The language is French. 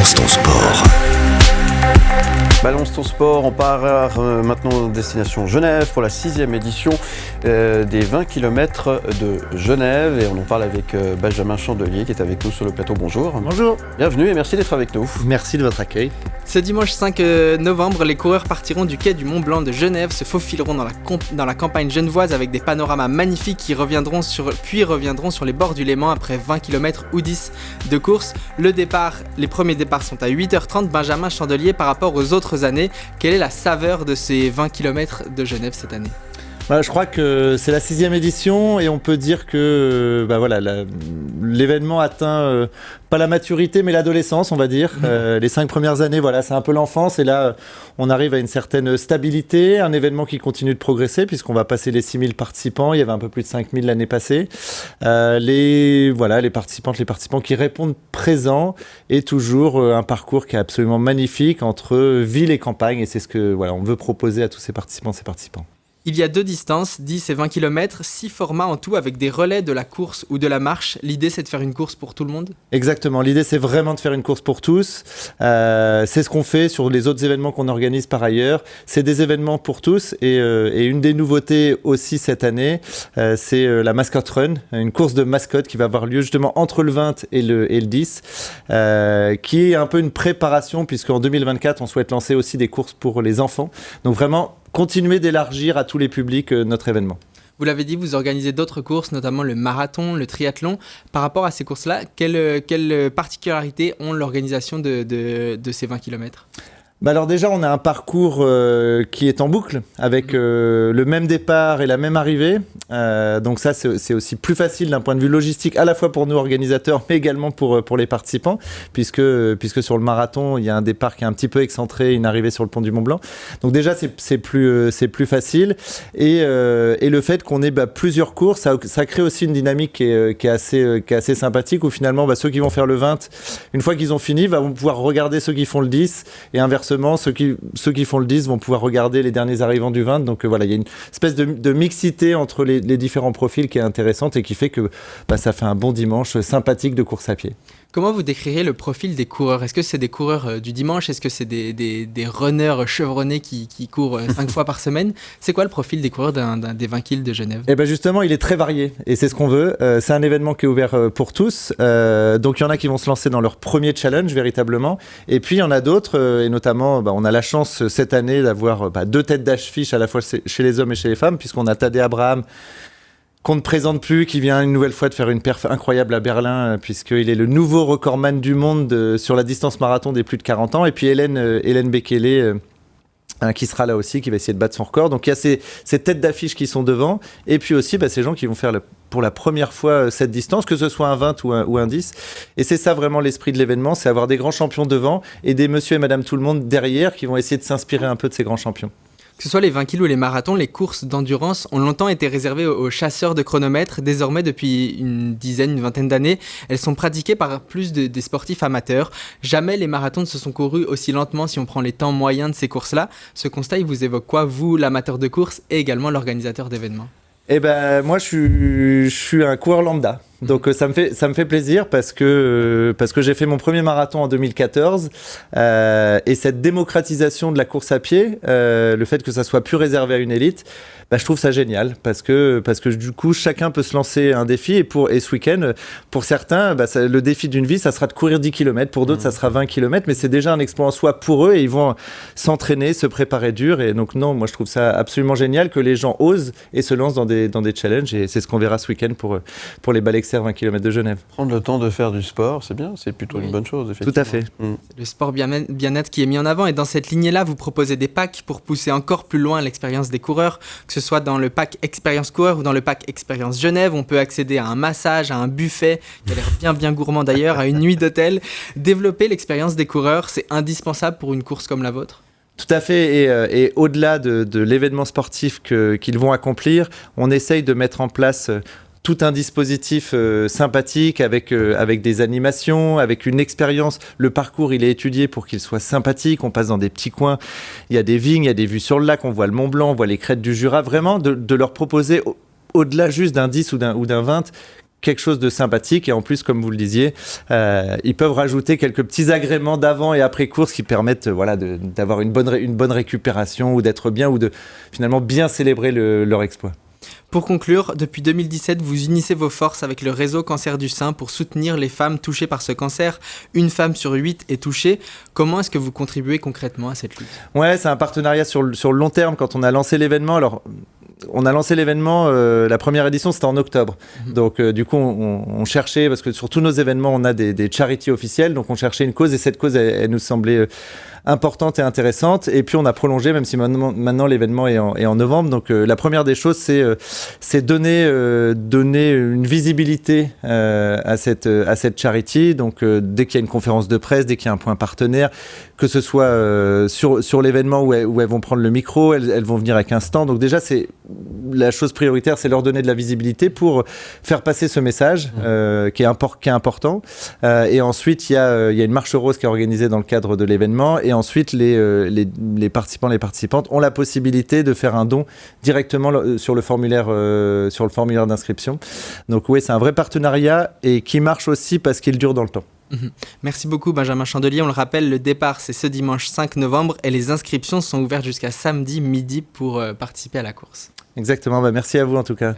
Balance ton sport. Balance ton sport, on part maintenant destination Genève pour la 6e édition des 20 km de Genève et on en parle avec Benjamin Chandelier qui est avec nous sur le plateau. Bonjour. Bonjour. Bienvenue et merci d'être avec nous. Merci de votre accueil. Ce dimanche 5 novembre, les coureurs partiront du quai du Mont Blanc de Genève, se faufileront dans la campagne genevoise avec des panoramas magnifiques qui reviendront sur les bords du Léman après 20 km ou 10 de course. Les premiers départs sont à 8h30. Benjamin Chandelier, par rapport aux autres années, quelle est la saveur de ces 20 km de Genève cette année ? Je crois que c'est la 6e édition et on peut dire que l'événement atteint pas la maturité mais l'adolescence, on va dire. Les 5 premières années, c'est un peu l'enfance et là on arrive à une certaine stabilité, un événement qui continue de progresser puisqu'on va passer les 6000 participants, il y avait un peu plus de 5000 l'année passée. Les participants qui répondent présents et toujours un parcours qui est absolument magnifique entre ville et campagne et c'est ce que on veut proposer à tous ces participants. Il y a 2 distances, 10 et 20 km, 6 formats en tout avec des relais de la course ou de la marche. L'idée, c'est de faire une course pour tout le monde ? Exactement, l'idée c'est vraiment de faire une course pour tous. C'est ce qu'on fait sur les autres événements qu'on organise par ailleurs. C'est des événements pour tous et une des nouveautés aussi cette année, c'est la Mascot Run, une course de mascotte qui va avoir lieu justement entre le 20 et le 10, qui est un peu une préparation puisqu'en 2024, on souhaite lancer aussi des courses pour les enfants. Donc vraiment, continuer d'élargir à tous les publics notre événement. Vous l'avez dit, vous organisez d'autres courses, notamment le marathon, le triathlon. Par rapport à ces courses-là, quelles particularités ont l'organisation de ces 20 km ? Alors déjà, on a un parcours qui est en boucle avec le même départ et la même arrivée. Donc ça, c'est aussi plus facile d'un point de vue logistique, à la fois pour nous organisateurs, mais également pour les participants, puisque sur le marathon, il y a un départ qui est un petit peu excentré, une arrivée sur le pont du Mont Blanc. Donc déjà, c'est plus facile. Et le fait qu'on ait plusieurs courses, ça crée aussi une dynamique qui est assez sympathique, où finalement, ceux qui vont faire le 20, une fois qu'ils ont fini, vont pouvoir regarder ceux qui font le 10, et inversement, ceux qui font le 10 vont pouvoir regarder les derniers arrivants du 20. Donc il y a une espèce de mixité entre les différents profils qui est intéressante et qui fait que ça fait un bon dimanche sympathique de course à pied. Comment vous décrirez le profil des coureurs ? Est-ce que c'est des coureurs du dimanche ? Est-ce que c'est des runners chevronnés qui courent 5 fois par semaine ? C'est quoi le profil des coureurs des 20 kills de Genève ? Justement, il est très varié et c'est ce qu'on veut. C'est un événement qui est ouvert pour tous. Donc il y en a qui vont se lancer dans leur premier challenge véritablement. Et puis il y en a d'autres, et notamment on a la chance cette année d'avoir 2 têtes d'affiche à la fois chez les hommes et chez les femmes, puisqu'on a Tadej Abraham, qu'on ne présente plus, qui vient une nouvelle fois de faire une perf incroyable à Berlin, puisqu'il est le nouveau recordman du monde sur la distance marathon des plus de 40 ans. Et puis Hélène Bekele, qui sera là aussi, qui va essayer de battre son record. Donc il y a ces têtes d'affiche qui sont devant, et puis aussi ces gens qui vont faire pour la première fois cette distance, que ce soit un 20 ou un 10. Et c'est ça vraiment l'esprit de l'événement, c'est avoir des grands champions devant et des monsieur et madame tout le monde derrière qui vont essayer de s'inspirer un peu de ces grands champions. Que ce soit les 20 kg ou les marathons, les courses d'endurance ont longtemps été réservées aux chasseurs de chronomètres. Désormais, depuis une vingtaine d'années, elles sont pratiquées par plus des sportifs amateurs. Jamais les marathons ne se sont courus aussi lentement si on prend les temps moyens de ces courses-là. Ce constat, il vous évoque quoi, vous, l'amateur de course et également l'organisateur d'événements ? Moi, je suis un coureur lambda. Donc ça me fait plaisir parce que j'ai fait mon premier marathon en 2014 et cette démocratisation de la course à pied, le fait que ça soit plus réservé à une élite, je trouve ça génial parce que du coup chacun peut se lancer un défi et ce week-end pour certains le défi d'une vie ça sera de courir 10 km, pour d'autres ça sera 20 km, mais c'est déjà un exploit en soi pour eux et ils vont s'entraîner, se préparer dur. Et donc non, moi je trouve ça absolument génial que les gens osent et se lancent dans des challenges, et c'est ce qu'on verra ce week-end pour les Balexer 20 km de Genève. Prendre le temps de faire du sport, c'est bien, c'est plutôt une bonne chose, effectivement. Tout à fait. Le sport bien-être qui est mis en avant, et dans cette lignée-là, vous proposez des packs pour pousser encore plus loin l'expérience des coureurs, que ce soit dans le pack Expérience Coureur ou dans le pack Expérience Genève. On peut accéder à un massage, à un buffet, qui a l'air bien gourmand d'ailleurs, à une nuit d'hôtel. Développer l'expérience des coureurs, c'est indispensable pour une course comme la vôtre ? Tout à fait, et au-delà de l'événement sportif qu'ils vont accomplir, on essaye de mettre en place tout un dispositif sympathique avec des animations, avec une expérience. Le parcours, il est étudié pour qu'il soit sympathique. On passe dans des petits coins. Il y a des vignes, il y a des vues sur le lac. On voit le Mont Blanc, on voit les crêtes du Jura. Vraiment, de leur proposer, au-delà juste d'un 10 ou d'un 20, quelque chose de sympathique et en plus, comme vous le disiez, ils peuvent rajouter quelques petits agréments d'avant et après course qui permettent d'avoir une bonne récupération ou d'être bien ou de finalement bien célébrer leur exploit. Pour conclure, depuis 2017, vous unissez vos forces avec le réseau Cancer du sein pour soutenir les femmes touchées par ce cancer. Une femme sur 8 est touchée. Comment est-ce que vous contribuez concrètement à cette lutte ? Ouais, c'est un partenariat sur le long terme. Quand on a lancé l'événement, on a lancé l'événement, la première édition, c'était en octobre. Donc, du coup, on cherchait, parce que sur tous nos événements, on a des charities officielles, donc on cherchait une cause, et cette cause, elle nous semblait importante et intéressante. Et puis, on a prolongé, même si maintenant l'événement est en novembre. Donc, la première des choses, c'est donner une visibilité à cette charity. Donc, dès qu'il y a une conférence de presse, dès qu'il y a un point partenaire, que ce soit sur l'événement où elles vont prendre le micro, elles vont venir avec un stand. Donc, déjà, la chose prioritaire, c'est leur donner de la visibilité pour faire passer ce message qui est important. Et ensuite, il y a une marche rose qui est organisée dans le cadre de l'événement. Et ensuite, les participants, les participantes ont la possibilité de faire un don directement sur le formulaire d'inscription. Donc oui, c'est un vrai partenariat et qui marche aussi parce qu'il dure dans le temps. Merci beaucoup Benjamin Chandelier. On le rappelle, le départ c'est ce dimanche 5 novembre et les inscriptions sont ouvertes jusqu'à samedi midi pour participer à la course. Exactement, merci à vous en tout cas.